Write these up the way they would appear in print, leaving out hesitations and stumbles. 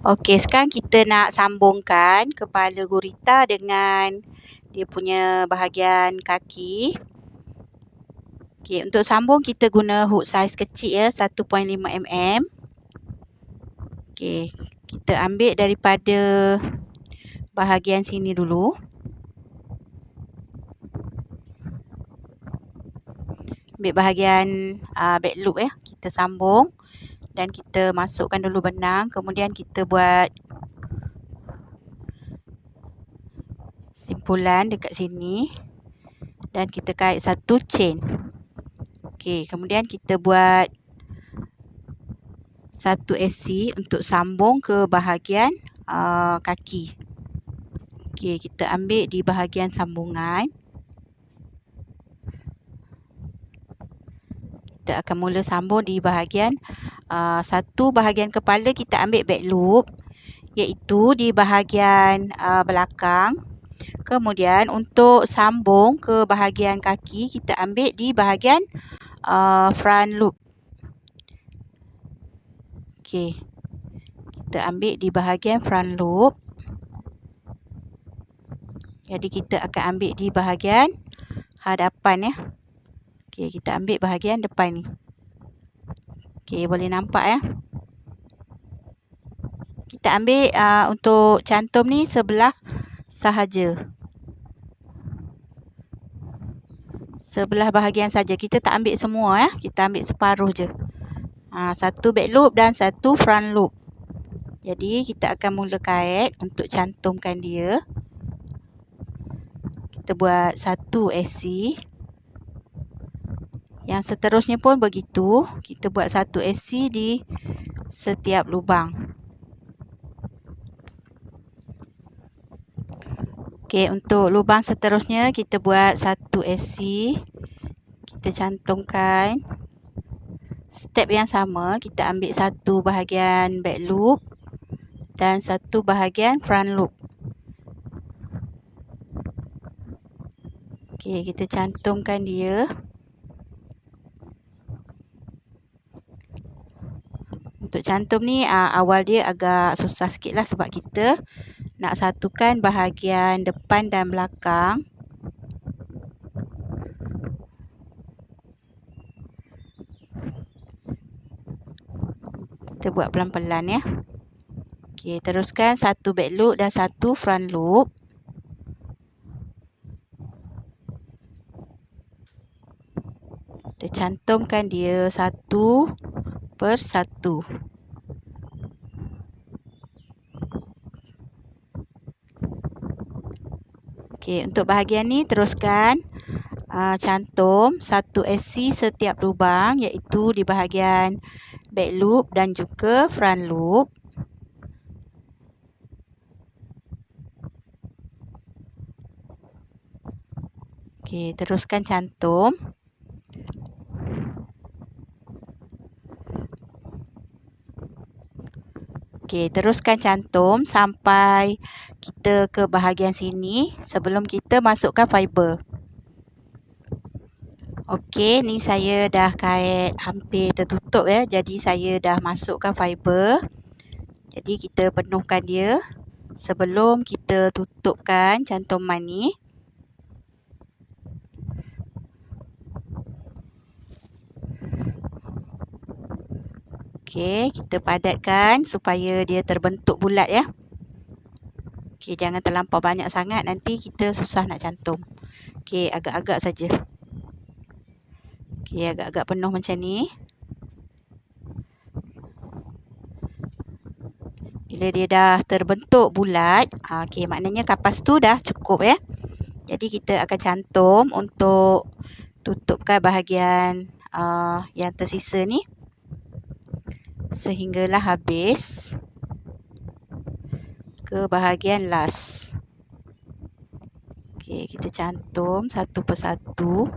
Okey, sekarang kita nak sambungkan kepala gurita dengan dia punya bahagian kaki. Okey, untuk sambung kita guna hook saiz kecil ya, 1.5 mm. Okey, kita ambil daripada bahagian sini dulu. Ambil bahagian back loop ya, kita sambung dan kita masukkan dulu benang, kemudian kita buat simpulan dekat sini dan kita kait satu chain. Okey, kemudian kita buat satu SC untuk sambung ke bahagian kaki. Okey, kita ambil di bahagian sambungan. Kita akan mula sambung di bahagian satu bahagian kepala kita ambil back loop, iaitu di bahagian belakang. Kemudian untuk sambung ke bahagian kaki kita ambil di bahagian front loop. Okey, kita ambil di bahagian front loop. Jadi kita akan ambil di bahagian hadapan ya. Okey, kita ambil bahagian depan ni. Okey, boleh nampak ya. Kita ambil untuk cantum ni sebelah sahaja. Sebelah bahagian saja. Kita tak ambil semua ya. Kita ambil separuh je. Satu back loop dan satu front loop. Jadi kita akan mula kait untuk cantumkan dia. Kita buat satu SC. Yang seterusnya pun begitu. Kita buat satu SC di setiap lubang. Okey, untuk lubang seterusnya kita buat satu SC. Kita cantumkan. Step yang sama, kita ambil satu bahagian back loop dan satu bahagian front loop. Okey, kita cantumkan dia. Untuk cantum ni awal dia agak susah sikit lah sebab kita nak satukan bahagian depan dan belakang. Kita buat pelan-pelan ya. Okey, teruskan satu back loop dan satu front loop. Kita cantumkan dia satu per satu. Okey, untuk bahagian ni teruskan cantum satu SC setiap lubang, iaitu di bahagian back loop dan juga front loop. Okey, teruskan cantum. Okey, teruskan cantum sampai kita ke bahagian sini sebelum kita masukkan fiber. Okey, ni saya dah kait hampir tertutup ya. Jadi saya dah masukkan fiber. Jadi kita penuhkan dia sebelum kita tutupkan cantuman ni. Okey, kita padatkan supaya dia terbentuk bulat ya. Okey, jangan terlampau banyak sangat, nanti kita susah nak cantum. Okey, agak-agak saja. Okey, agak-agak penuh macam ni. Bila dia dah terbentuk bulat, okey, maknanya kapas tu dah cukup ya. Jadi kita akan cantum untuk tutupkan bahagian yang tersisa ni sehinggalah habis ke bahagian last. Okey, kita cantum satu persatu.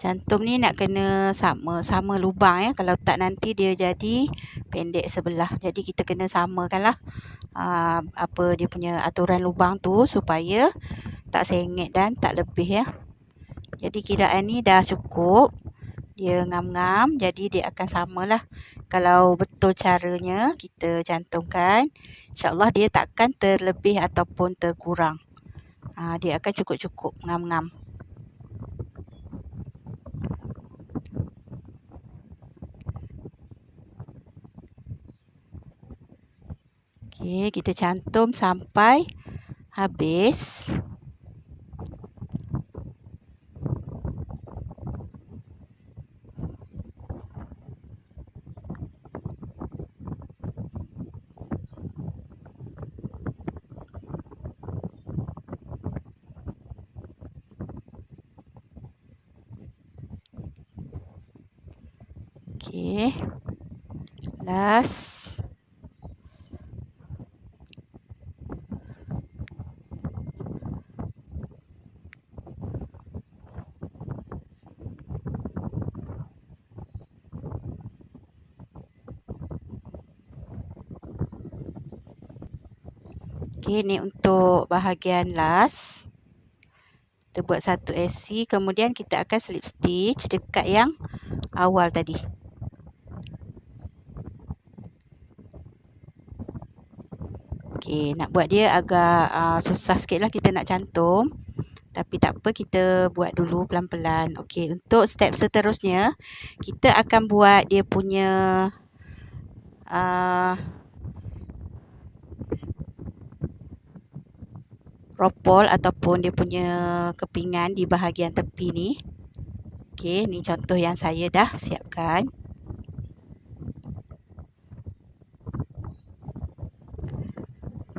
Cantum ni nak kena sama lubang ya. Kalau tak nanti dia jadi pendek sebelah. Jadi kita kena samakanlah apa dia punya aturan lubang tu supaya tak sengit dan tak lebih ya. Jadi kiraan ni dah cukup. Dia ngam-ngam, jadi dia akan samalah. Kalau betul caranya kita cantumkan, insya-Allah dia takkan terlebih ataupun terkurang. Dia akan cukup-cukup ngam-ngam. Okey, kita cantum sampai habis. Okey. Last. Okey, ni untuk bahagian last. Kita buat satu SC, kemudian kita akan slip stitch dekat yang awal tadi. Okey, nak buat dia agak susah sikit lah kita nak cantum. Tapi tak apa, kita buat dulu pelan-pelan. Okey, untuk step seterusnya, kita akan buat dia punya ropol ataupun dia punya kepingan di bahagian tepi ni. Okey, ni contoh yang saya dah siapkan.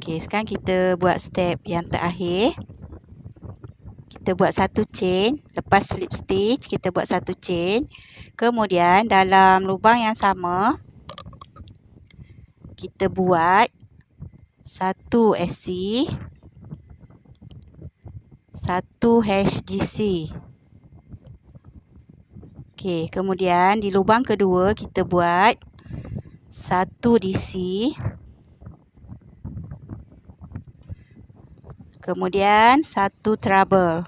Okey, sekarang kita buat step yang terakhir. Kita buat satu chain, lepas slip stitch kita buat satu chain. Kemudian dalam lubang yang sama kita buat satu SC, satu HGC. Okey, kemudian di lubang kedua kita buat satu DC. Kemudian satu treble.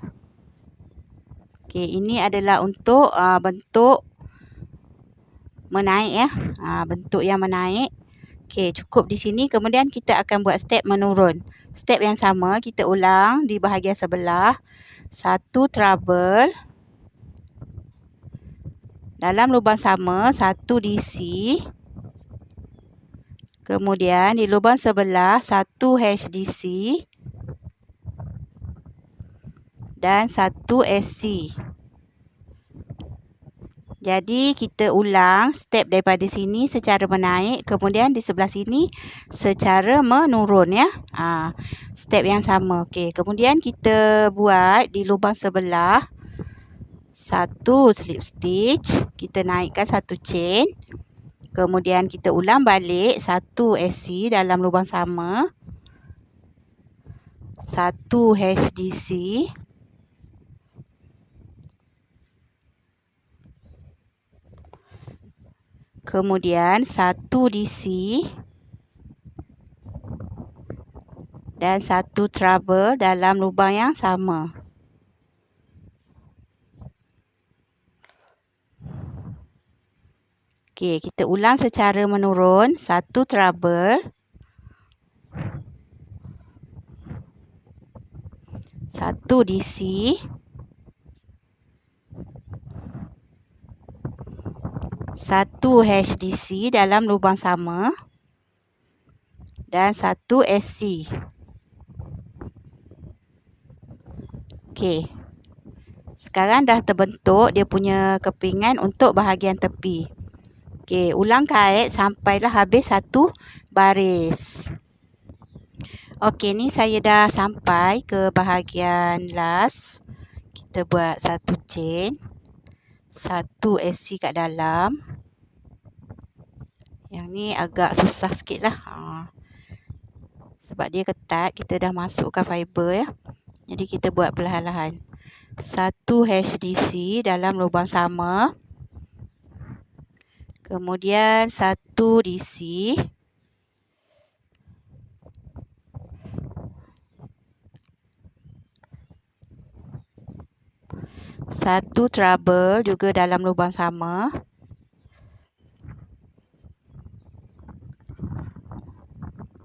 Okey, ini adalah untuk bentuk menaik ya. Bentuk yang menaik. Okey, cukup di sini. Kemudian kita akan buat step menurun. Step yang sama kita ulang di bahagian sebelah. Satu treble. Dalam lubang sama, satu DC. Kemudian di lubang sebelah, satu HDC. Dan satu SC. Jadi kita ulang step daripada sini secara menaik, kemudian di sebelah sini secara menurun ya. Step yang sama. Okey, kemudian kita buat di lubang sebelah satu slip stitch, kita naikkan satu chain. Kemudian kita ulang balik satu SC dalam lubang sama. Satu HDC. Kemudian satu DC dan satu treble dalam lubang yang sama. Okey, kita ulang secara menurun. Satu treble, satu DC, satu HDC dalam lubang sama dan satu SC. Okey. Sekarang dah terbentuk dia punya kepingan untuk bahagian tepi. Okey, ulang kait sampailah habis satu baris. Okey, ni saya dah sampai ke bahagian last. Kita buat satu chain. Satu SC kat dalam. Yang ni agak susah sikit lah. Sebab dia ketat, kita dah masukkan fiber ya. Jadi kita buat perlahan-lahan. Satu HDC dalam lubang sama. Kemudian 1 DC. Satu trouble juga dalam lubang sama.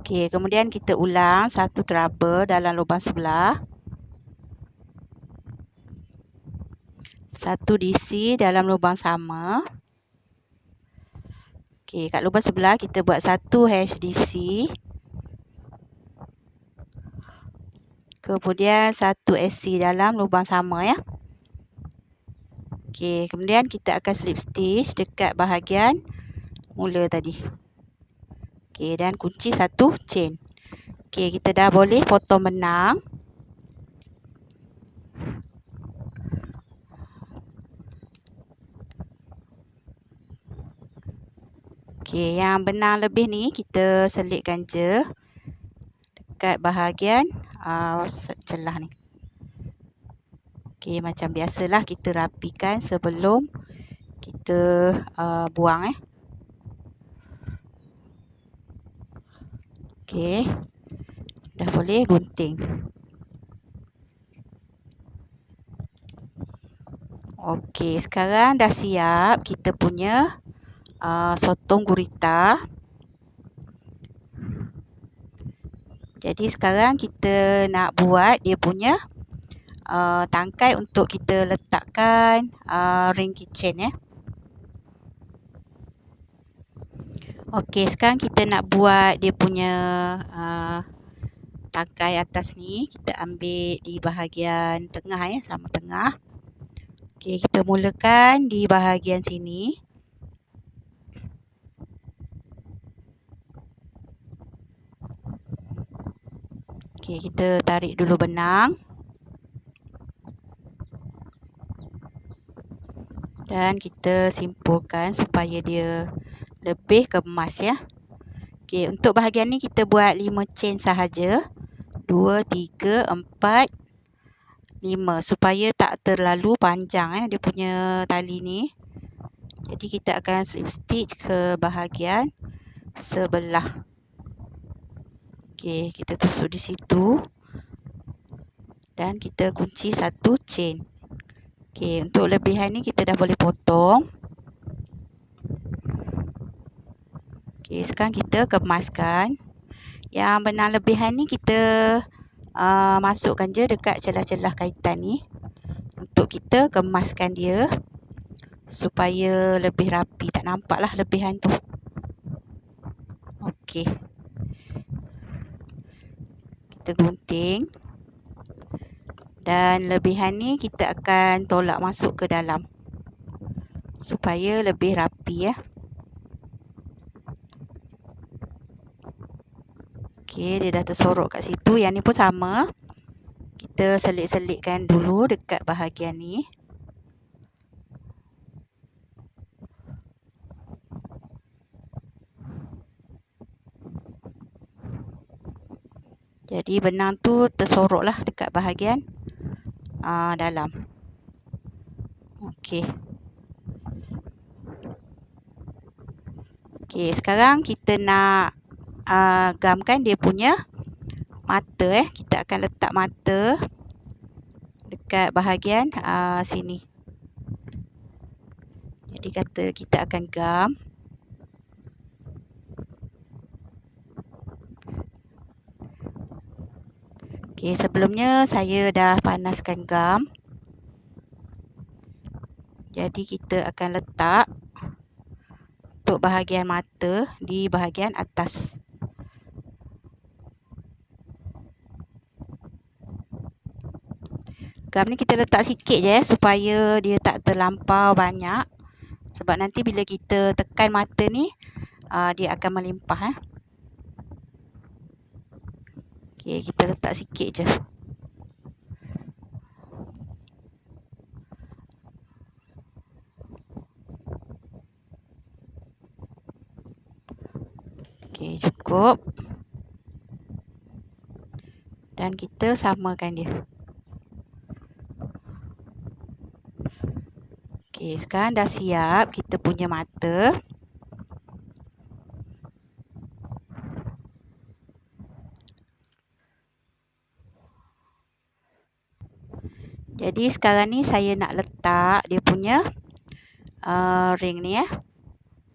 Okey, kemudian kita ulang 1 trouble dalam lubang sebelah. 1 DC dalam lubang sama. Okey, kat lubang sebelah kita buat 1 HDC. Kemudian 1 SC dalam lubang sama ya. Okey, kemudian kita akan slip stitch dekat bahagian mula tadi. Okey, dan kunci 1 chain. Okey, kita dah boleh potong benang. Okey, yang benang lebih ni kita selitkan je dekat bahagian celah ni. Okey, macam biasalah kita rapikan sebelum kita buang Okey. Dah boleh gunting. Okey, sekarang dah siap kita punya sotong gurita. Jadi sekarang kita nak buat dia punya tangkai untuk kita letakkan ring kitchen ya. Okey, sekarang kita nak buat dia punya tangkai atas ni. Kita ambil di bahagian tengah ya, sama tengah. Okey, kita mulakan di bahagian sini. Okey, kita tarik dulu benang. Dan kita simpulkan supaya dia lebih kemas ya. Okey, untuk bahagian ni kita buat 5 chain sahaja. 2, 3, 4, 5 supaya tak terlalu panjang dia punya tali ni. Jadi kita akan slip stitch ke bahagian sebelah. Okey, kita tusuk di situ. Dan kita kunci 1 chain. Okey, untuk lebihan ni kita dah boleh potong. Okey, sekarang kita kemaskan. Yang benang lebihan ni kita masukkan je dekat celah-celah kaitan ni. Untuk kita kemaskan dia supaya lebih rapi. Tak nampak lah lebihan tu. Okey. Kita gunting. Dan lebihan ni kita akan tolak masuk ke dalam. Supaya lebih rapi ya. Okey, dia dah tersorok kat situ. Yang ni pun sama. Kita selit-selitkan dulu dekat bahagian ni. Jadi benang tu tersorok lah dekat bahagian dalam. Okey. Okey, sekarang kita nak gamkan dia punya mata Kita akan letak mata dekat bahagian sini. Jadi kita akan gam. Okey, sebelumnya saya dah panaskan gam. Jadi kita akan letak untuk bahagian mata di bahagian atas. Gam ni kita letak sikit je supaya dia tak terlampau banyak. Sebab nanti bila kita tekan mata ni dia akan melimpah Okey, kita letak sikit je. Okey, cukup. Dan kita samakan dia. Okey, sekarang dah siap kita punya mata. Jadi sekarang ni saya nak letak dia punya ring ni ya.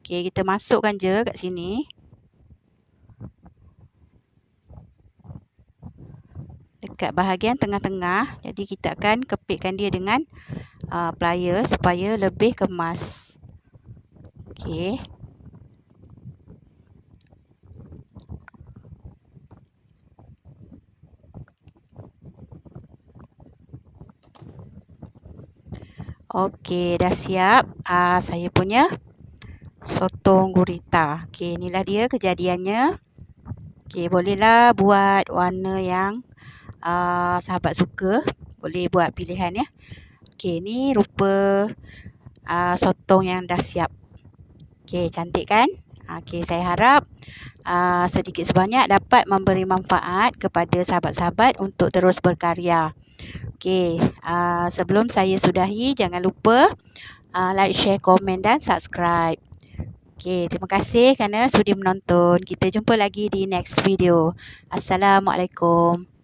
Okey, kita masukkan je kat sini. Dekat bahagian tengah-tengah. Jadi kita akan kepitkan dia dengan pliers supaya lebih kemas. Okey. Okey, dah siap saya punya sotong gurita. Okey, inilah dia kejadiannya. Okey, bolehlah buat warna yang sahabat suka. Boleh buat pilihan ya. Okey, ni rupa sotong yang dah siap. Okey, cantik kan? Okey, saya harap sedikit sebanyak dapat memberi manfaat kepada sahabat-sahabat untuk terus berkarya. Okey, sebelum saya sudahi, jangan lupa like, share, komen dan subscribe. Okey, terima kasih kerana sudi menonton. Kita jumpa lagi di next video. Assalamualaikum.